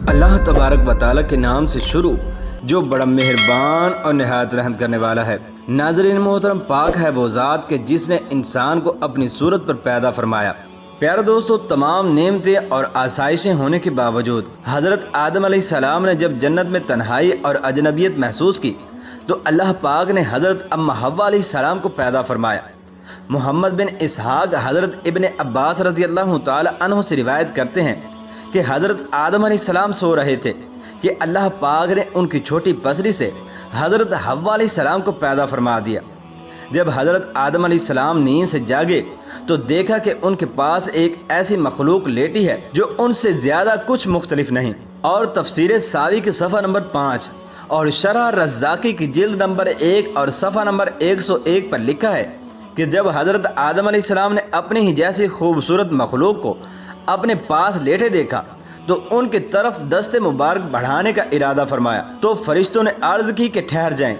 اللہ तबारक व तआला के नाम से शुरू जो बड़ा मेहरबान और नहायत रहम करने वाला है। नाज़रीन मोहतरम, पाक है वो ज़ात के जिसने इंसान को अपनी सूरत पर पैदा फरमाया। प्यारे दोस्तों, तमाम नेमतें और आसाइशें होने के बावजूद हज़रत आदम अलैहिस्सलाम ने जब जन्नत में तन्हाई और अजनबियत महसूस की तो अल्लाह पाक ने हज़रत अम्मा हव्वा अलैहिस्सलाम को पैदा फरमाया। मोहम्मद बिन इसहाक हज़रत इब्न अब्बास रज़ी अल्लाह तआला अन्हु से रिवायत करते हैं कि हज़रत आदम अलैहिस्सलाम सो रहे थे कि अल्लाह पाक ने उनकी छोटी पसली से हज़रत हव्वा अलैहिस्सलाम को पैदा फरमा दिया। जब हज़रत आदम अलैहिस्सलाम नींद से जागे तो देखा कि उनके पास एक ऐसी मखलूक लेटी है जो उनसे ज़्यादा कुछ मुख्तलिफ नहीं। और तफसीर सावी के सफ़ा नंबर 5 और शरह रज़्ज़ाक़ी की जिल्द नंबर 1 और सफ़ा नंबर 101 पर लिखा है कि जब हज़रत आदम अलैहिस्सलाम ने अपने ही जैसी खूबसूरत मखलूक को अपने पास लेटे देखा तो उनकी तरफ दस्ते मुबारक बढ़ाने का इरादा फरमाया तो फरिश्तों ने अर्ज़ की कि ठहर जाएं,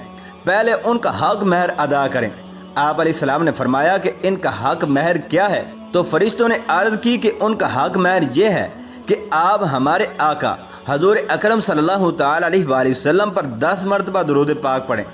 पहले उनका हक महर अदा करें। आप अलैहिस्सलाम ने फरमाया कि इनका हक महर क्या है? तो फरिश्तों ने अर्ज़ की कि उनका हक महर ये है कि आप हमारे आका हजूर अकरम सल्लल्लाहु तआला अलैहि वसल्लम पर 10 मरतबा दुरूद पाक पढ़ें।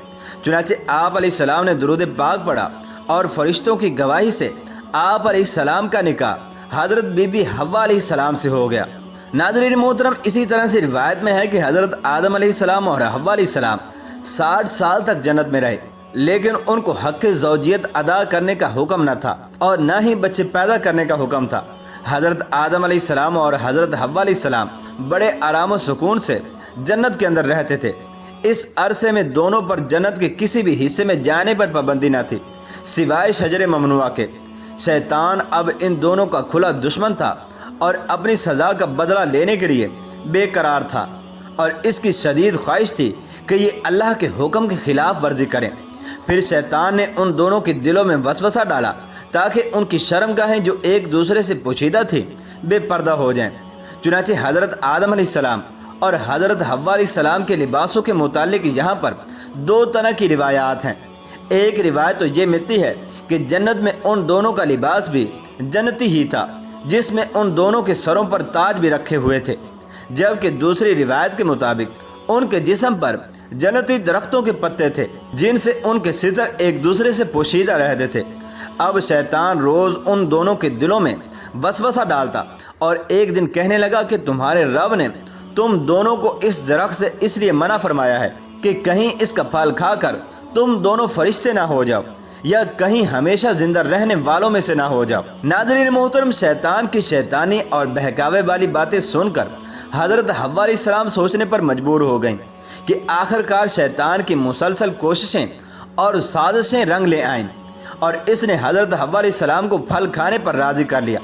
चुनांचे आप अलैहिस्सलाम ने दुरूद पाक पढ़ा और फरिश्तों की गवाही से आप अलैहिस्सलाम का निकाह हज़रत बीबी हव्वा अलैहिस्सलाम से हो गया। नाज़रीन मोहतरम, इसी तरह से रिवायत में है कि हज़रत आदम अलैहिस्सलाम और हव्वा अलैहिस्सलाम 60 साल तक जन्नत में रहे, लेकिन उनको हक़ ज़ौजियत अदा करने का हुक्म न था और न ही बच्चे पैदा करने का हुक्म था। हज़रत आदम अलैहिस्सलाम और हज़रत हव्वा अलैहिस्सलाम बड़े आराम और सुकून से जन्नत के अंदर रहते थे। इस अरसे में दोनों पर जन्नत के किसी भी हिस्से में जाने पर पाबंदी न थी सिवाय शजर ममनुआ के। शैतान अब इन दोनों का खुला दुश्मन था और अपनी सज़ा का बदला लेने के लिए बेकरार था और इसकी शदीद ख्वाहिश थी कि ये अल्लाह के हुक्म के ख़िलाफ़ वर्जी करें। फिर शैतान ने उन दोनों के दिलों में वसवसा डाला ताकि उनकी शर्मगाहें जो एक दूसरे से पोशीदा थी बेपर्दा हो जाएं। चुनांचे हज़रत आदम अलैहिस्सलाम और हज़रत हव्वा अलैहिस्सलाम के लिबासों के मुतालिक यहाँ पर 2 तरह की रिवायात हैं। एक रिवायत तो ये मिलती है कि जन्नत में उन दोनों का लिबास भी जन्नती ही था जिसमें उन दोनों के सरों पर ताज भी रखे हुए थे, जबकि दूसरी रिवायत के मुताबिक उनके जिस्म पर जन्नती दरख्तों के पत्ते थे जिनसे उनके सितर एक दूसरे से पोशीदा रहते थे। अब शैतान रोज़ उन दोनों के दिलों में वसवसा डालता और एक दिन कहने लगा कि तुम्हारे रब ने तुम दोनों को इस दरख्त से इसलिए मना फरमाया है कि कहीं इसका फल खाकर तुम दोनों फरिश्ते ना हो जाओ या कहीं हमेशा जिंदा रहने वालों में से ना हो जाओ। नाज़रीन मोहतरम, शैतान की शैतानी और बहकावे वाली बातें सुनकर हज़रत हव्वा अलैहिस्सलाम सोचने पर मजबूर हो गईं कि आखिरकार शैतान की मुसलसल कोशिशें और साजिशें रंग ले आईं और इसने हज़रत हव्वा अलैहिस्सलाम को फल खाने पर राज़ी कर लिया।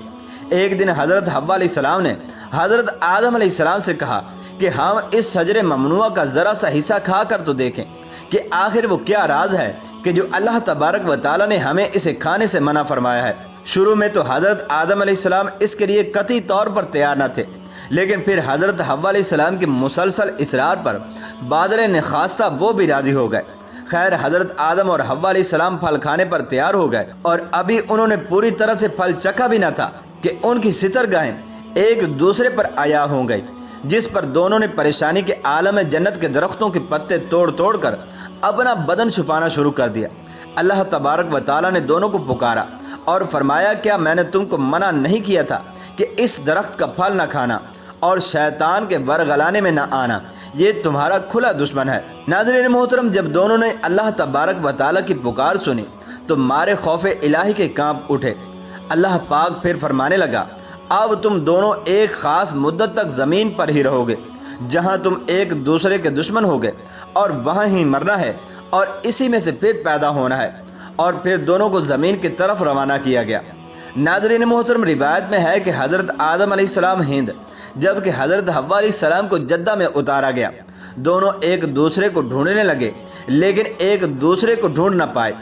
एक दिन हज़रत हव्वा अलैहिस्सलाम ने हज़रत आदम अलैहिस्सलाम से कहा कि हम इस शजर ममनुआ का ज़रा सा हिस्सा खा कर तो देखें कि आखिर वो क्या राज है कि जो अल्लाह तबारक व तआला ने हमें इसे खाने से मना फरमाया है। शुरू में तो हज़रत आदम अलैहिस्सलाम इसके लिए कतई तौर पर तैयार न थे, लेकिन फिर हज़रत हव्वा अलैहिस्सलाम के मुसलसल इसरार पर बादल नखास्ता वो भी राज़ी हो गए। खैर, हज़रत आदम और हव्वा अलैहिस्सलाम फल खाने पर तैयार हो गए और अभी उन्होंने पूरी तरह से फल चखा भी न था कि उनकी सितरगाहें एक दूसरे पर आया हो गई, जिस पर दोनों ने परेशानी के आलम में जन्नत के दरख्तों के पत्ते तोड़ तोड़ कर अपना बदन छुपाना शुरू कर दिया। अल्लाह तबारक व तआला ने दोनों को पुकारा और फरमाया, क्या मैंने तुमको मना नहीं किया था कि इस दरख्त का फल न खाना और शैतान के वरगलाने में न आना? ये तुम्हारा खुला दुश्मन है। नाज़रीन मोहतरम, जब दोनों ने अल्लाह तबारक व तआला की पुकार सुनी तो मारे खौफ इलाही के कांप उठे। अल्लाह पाक फिर फरमाने लगा, अब तुम दोनों एक ख़ास मुद्दत तक ज़मीन पर ही रहोगे जहां तुम एक दूसरे के दुश्मन होगे और वहां ही मरना है और इसी में से फिर पैदा होना है। और फिर दोनों को ज़मीन की तरफ रवाना किया गया। नाज़रीन मोहतरम, रिवायत में है कि हज़रत आदम अलैहिस्सलाम हिंद जबकि हज़रत हव्वा अलैहिस्सलाम को जद्दा में उतारा गया। दोनों एक दूसरे को ढूंढने लगे लेकिन एक दूसरे को ढूंढ न पाए।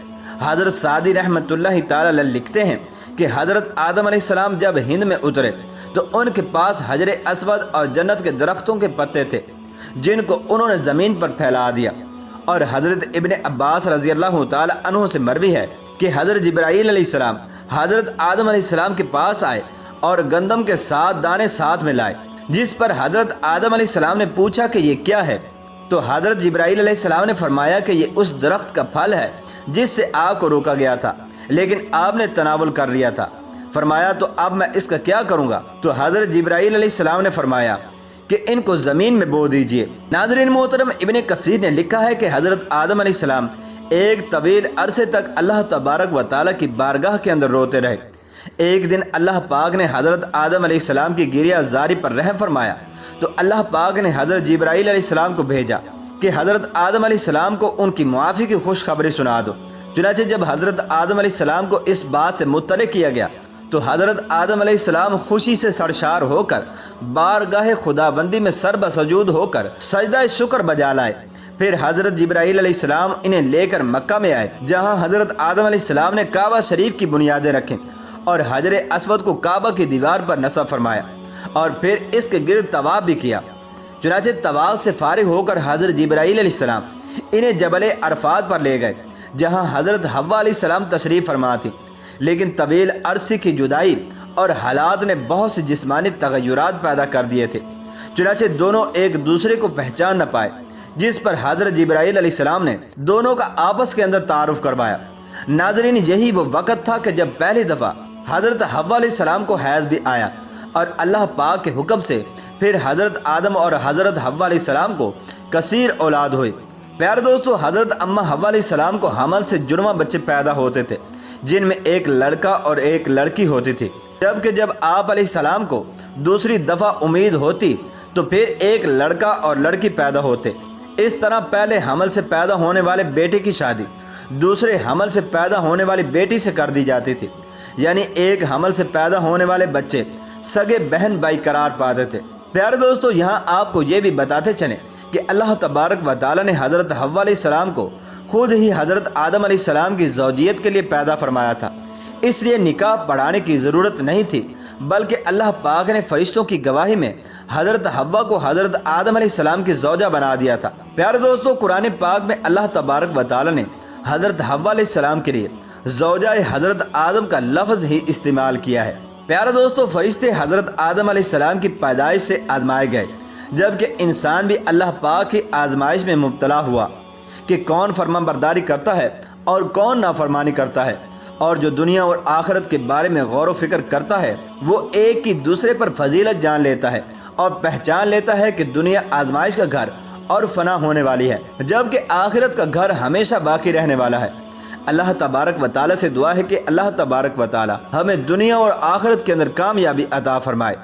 हज़रत सादी रहमतुल्लाहि ताला अलैह लिखते हैं कि हज़रत आदम अलैहिस्सलाम जब हिंद में उतरे तो उनके पास हजर अस्वद और जन्नत के दरख्तों के पत्ते थे जिनको उन्होंने ज़मीन पर फैला दिया। और हज़रत इब्न अब्बास रज़ी अल्लाह तआला अन्हु से मरवी है कि हज़रत जिब्राईल अलैहिस्सलाम हज़रत आदम अलैहिस्सलाम के पास आए और गंदम के 7 दाने साथ में लाए جس پر حضرت آدم علیہ السلام نے پوچھا کہ یہ کیا ہے؟ تو حضرت جبرائیل علیہ السلام نے فرمایا کہ یہ اس درخت کا پھل ہے جس سے آپ کو روکا گیا تھا، لیکن آپ نے تناول کر لیا تھا۔ فرمایا تو اب میں اس کا کیا کروں گا؟ تو حضرت جبرائیل علیہ السلام نے فرمایا کہ ان کو زمین میں بو دیجئے۔ ناظرین محترم، ابن کثیر نے لکھا ہے کہ حضرت آدم علیہ السلام ایک طویل عرصے تک اللہ تبارک و تعالیٰ کی بارگاہ کے اندر روتے رہے۔ ایک دن اللہ پاک نے حضرت آدم علیہ السلام کی گریہ زاری پر رحم فرمایا تو اللہ پاک نے حضرت جبرائیل علیہ السلام کو بھیجا کہ حضرت آدم علیہ السلام کو ان کی معافی کی خوشخبری سنا دو۔ چنانچہ جب حضرت آدم علیہ السلام کو اس بات سے مطلع کیا گیا تو حضرت آدم علیہ السلام خوشی سے سرشار ہو کر بارگاہ خداوندی میں سر بسجود ہو کر سجدہ شکر بجا لائے۔ پھر حضرت جبرائیل علیہ السلام انہیں لے کر مکہ میں آئے، جہاں حضرت آدم علیہ السلام نے کعبہ شریف کی بنیادیں رکھیں اور حجر اسود کو کعبہ کی دیوار پر نصب فرمایا اور پھر اس کے گرد طواف بھی کیا۔ چنانچہ طواف سے فارغ ہو کر حضرت جبرائیل علیہ السلام انہیں جبل عرفات پر لے گئے، جہاں حضرت حوا علیہ السلام تشریف فرما تھی، لیکن طویل عرصے کی جدائی اور حالات نے بہت سے جسمانی تغیرات پیدا کر دیے تھے، چنانچہ دونوں ایک دوسرے کو پہچان نہ پائے، جس پر حضرت جبرائیل علیہ السلام نے دونوں کا آپس کے اندر تعارف کروایا۔ ناظرین، یہی وہ وقت تھا کہ جب پہلی دفعہ حضرت حوا علیہ السلام کو حیض بھی آیا اور اللہ پاک کے حکم سے پھر حضرت آدم اور حضرت حوا علیہ السلام کو کثیر اولاد ہوئی۔ پیارے دوستو، حضرت اماں حوا علیہ السلام کو حمل سے جڑواں بچے پیدا ہوتے تھے، جن میں ایک لڑکا اور ایک لڑکی ہوتی تھی، جبکہ جب آپ علیہ السلام کو دوسری دفعہ امید ہوتی تو پھر ایک لڑکا اور لڑکی پیدا ہوتے۔ اس طرح پہلے حمل سے پیدا ہونے والے بیٹے کی شادی دوسرے حمل سے پیدا ہونے والی بیٹی سے کر دی جاتی تھی، یعنی ایک حمل سے پیدا ہونے والے بچے سگے بہن بھائی قرار پاتے تھے۔ پیارے دوستو، یہاں آپ کو یہ بھی بتاتے چلیں کہ اللہ تبارک و تعالیٰ نے حضرت حوا علیہ السلام کو خود ہی حضرت آدم علیہ السلام کی زوجیت کے لیے پیدا فرمایا تھا، اس لیے نکاح پڑھانے کی ضرورت نہیں تھی، بلکہ اللہ پاک نے فرشتوں کی گواہی میں حضرت حوا کو حضرت آدم علیہ السلام کی زوجہ بنا دیا تھا۔ پیارے دوستو، قرآن پاک میں اللہ تبارک و تعالیٰ نے حضرت حوا علیہ السلام کے لیے زوجہ حضرت آدم کا لفظ ہی استعمال کیا ہے۔ پیارے دوستو، فرشتے حضرت آدم علیہ السلام کی پیدائش سے آزمائے گئے، جبکہ انسان بھی اللہ پاک کی آزمائش میں مبتلا ہوا کہ کون فرمان برداری کرتا ہے اور کون نافرمانی کرتا ہے، اور جو دنیا اور آخرت کے بارے میں غور و فکر کرتا ہے وہ ایک کی دوسرے پر فضیلت جان لیتا ہے اور پہچان لیتا ہے کہ دنیا آزمائش کا گھر اور فنا ہونے والی ہے، جبکہ آخرت کا گھر ہمیشہ باقی رہنے والا ہے۔ اللہ تبارک و تعالیٰ سے دعا ہے کہ اللہ تبارک و تعالیٰ ہمیں دنیا اور آخرت کے اندر کامیابی عطا فرمائے۔